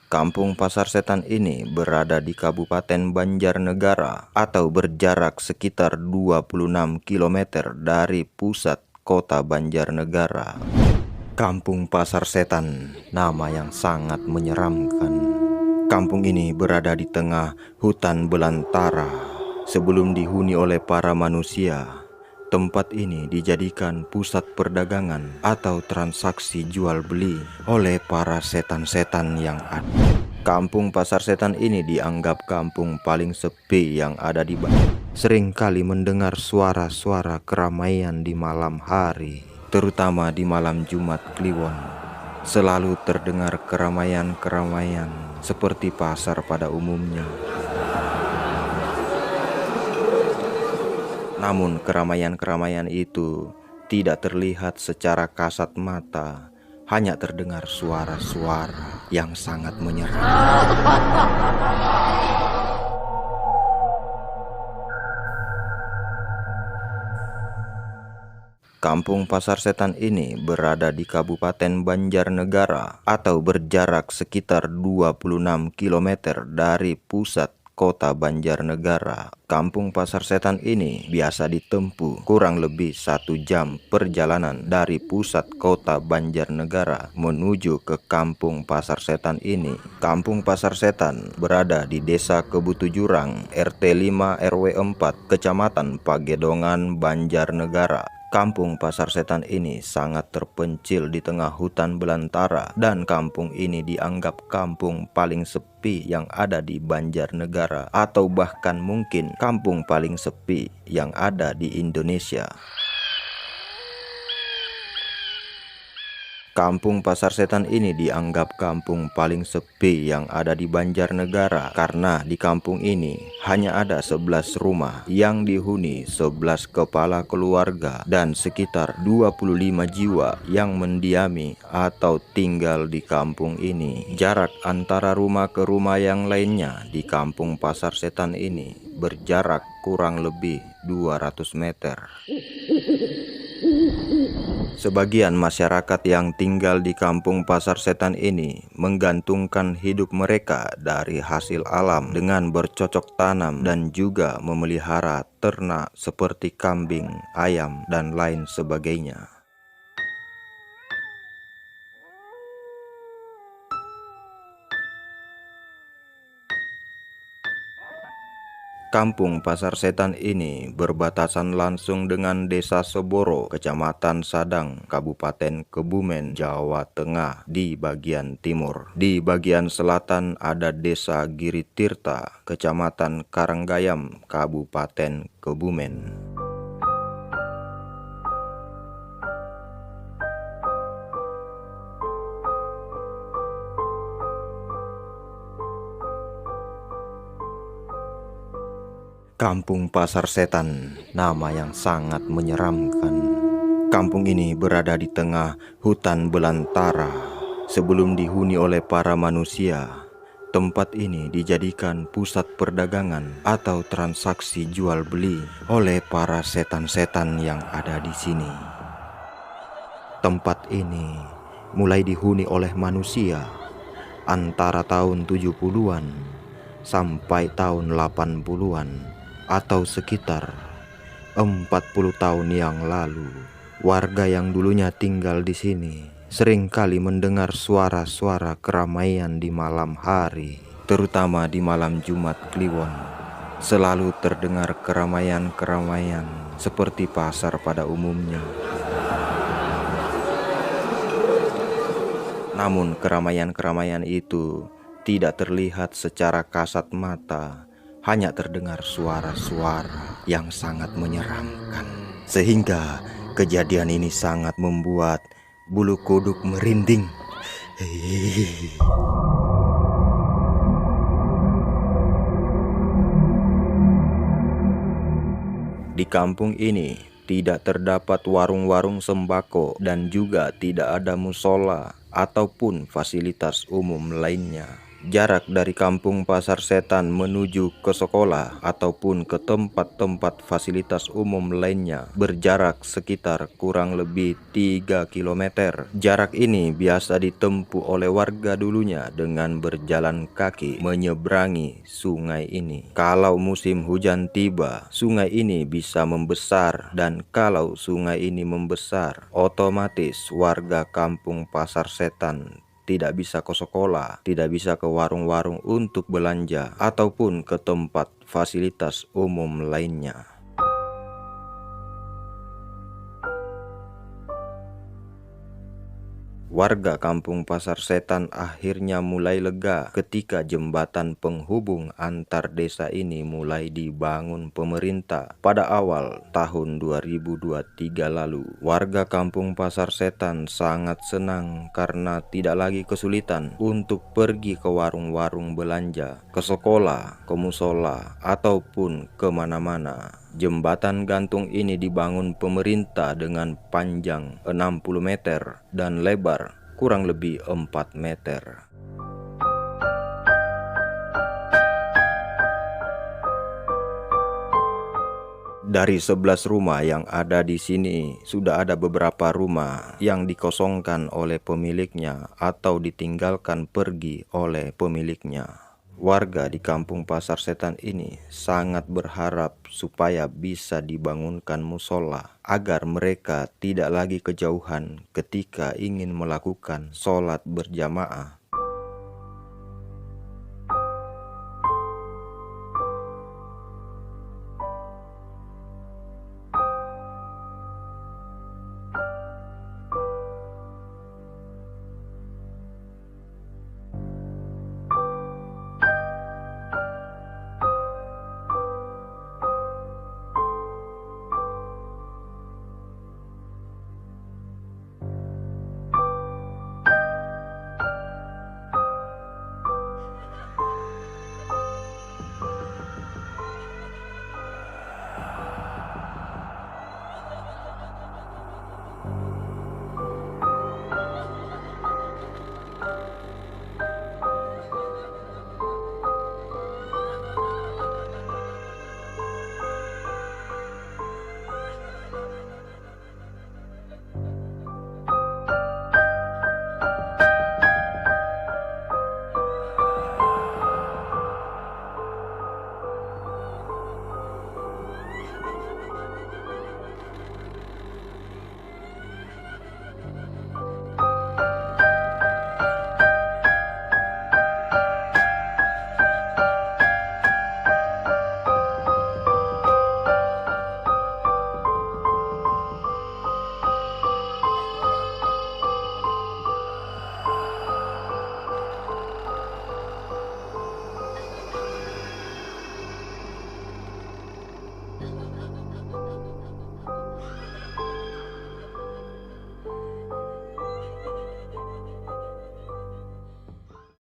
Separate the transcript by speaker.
Speaker 1: Kampung Pasar Setan ini berada di Kabupaten Banjarnegara atau berjarak sekitar 26 km dari pusat kota Banjarnegara. Kampung Pasar Setan, nama yang sangat menyeramkan. Kampung ini berada di tengah hutan belantara. Sebelum dihuni oleh para manusia, tempat ini dijadikan pusat perdagangan atau transaksi jual beli oleh para setan-setan yang ada. Kampung Pasar Setan ini dianggap kampung paling sepi yang ada di Bali. Seringkali mendengar suara-suara keramaian di malam hari, terutama di malam Jumat Kliwon. Selalu terdengar keramaian-keramaian seperti pasar pada umumnya. Namun keramaian-keramaian itu tidak terlihat secara kasat mata, hanya terdengar suara-suara yang sangat menyeramkan. Kampung Pasar Setan ini berada di Kabupaten Banjarnegara atau berjarak sekitar 26 km dari pusat kota Banjarnegara. Kampung Pasar Setan ini biasa ditempuh kurang lebih 1 jam perjalanan dari pusat kota Banjarnegara menuju ke Kampung Pasar Setan ini. Kampung Pasar Setan berada di Desa Kebutujurang, RT 5 RW 4, Kecamatan Pagedongan, Banjarnegara. Kampung Pasar Setan ini sangat terpencil di tengah hutan belantara dan kampung ini dianggap kampung paling sepi yang ada di Banjarnegara atau bahkan mungkin kampung paling sepi yang ada di Indonesia. Kampung Pasar Setan ini dianggap kampung paling sepi yang ada di Banjarnegara karena di kampung ini hanya ada 11 rumah yang dihuni 11 kepala keluarga dan sekitar 25 jiwa yang mendiami atau tinggal di kampung ini. Jarak antara rumah ke rumah yang lainnya di Kampung Pasar Setan ini berjarak kurang lebih 200 meter. Sebagian masyarakat yang tinggal di Kampung Pasar Setan ini menggantungkan hidup mereka dari hasil alam dengan bercocok tanam dan juga memelihara ternak seperti kambing, ayam, dan lain sebagainya. Kampung Pasar Setan ini berbatasan langsung dengan Desa Seboro, Kecamatan Sadang, Kabupaten Kebumen, Jawa Tengah di bagian timur. Di bagian selatan ada Desa Giritirta, Kecamatan Karanggayam, Kabupaten Kebumen. Kampung Pasar Setan, nama yang sangat menyeramkan. Kampung ini berada di tengah hutan belantara. Sebelum dihuni oleh para manusia, tempat ini dijadikan pusat perdagangan atau transaksi jual beli oleh para setan-setan yang ada di sini. Tempat ini mulai dihuni oleh manusia antara tahun 70-an sampai tahun 80-an. Atau sekitar 40 tahun yang lalu. Warga yang dulunya tinggal di sini seringkali mendengar suara-suara keramaian di malam hari, terutama di malam Jumat Kliwon. Selalu terdengar keramaian-keramaian seperti pasar pada umumnya. Namun keramaian-keramaian itu tidak terlihat secara kasat mata, hanya terdengar suara-suara yang sangat menyeramkan. Sehingga kejadian ini sangat membuat bulu kuduk merinding. Di kampung ini tidak terdapat warung-warung sembako dan juga tidak ada musola ataupun fasilitas umum lainnya. Jarak dari kampung Pasar Setan menuju ke sekolah ataupun ke tempat-tempat fasilitas umum lainnya berjarak sekitar kurang lebih 3 km. Jarak ini biasa ditempuh oleh warga dulunya dengan berjalan kaki menyeberangi sungai ini. Kalau musim hujan tiba, sungai ini bisa membesar, dan kalau sungai ini membesar, otomatis warga kampung Pasar Setan tidak bisa ke sekolah, tidak bisa ke warung-warung untuk belanja, ataupun ke tempat fasilitas umum lainnya. Warga kampung Pasar Setan akhirnya mulai lega ketika jembatan penghubung antar desa ini mulai dibangun pemerintah pada awal tahun 2023 lalu. Warga kampung Pasar Setan sangat senang karena tidak lagi kesulitan untuk pergi ke warung-warung belanja, ke sekolah, ke musola, ataupun kemana-mana. Jembatan gantung ini dibangun pemerintah dengan panjang 60 meter dan lebar kurang lebih 4 meter. Dari 11 rumah yang ada di sini, sudah ada beberapa rumah yang dikosongkan oleh pemiliknya atau ditinggalkan pergi oleh pemiliknya. Warga di kampung Pasar Setan ini sangat berharap supaya bisa dibangunkan musola agar mereka tidak lagi kejauhan ketika ingin melakukan sholat berjamaah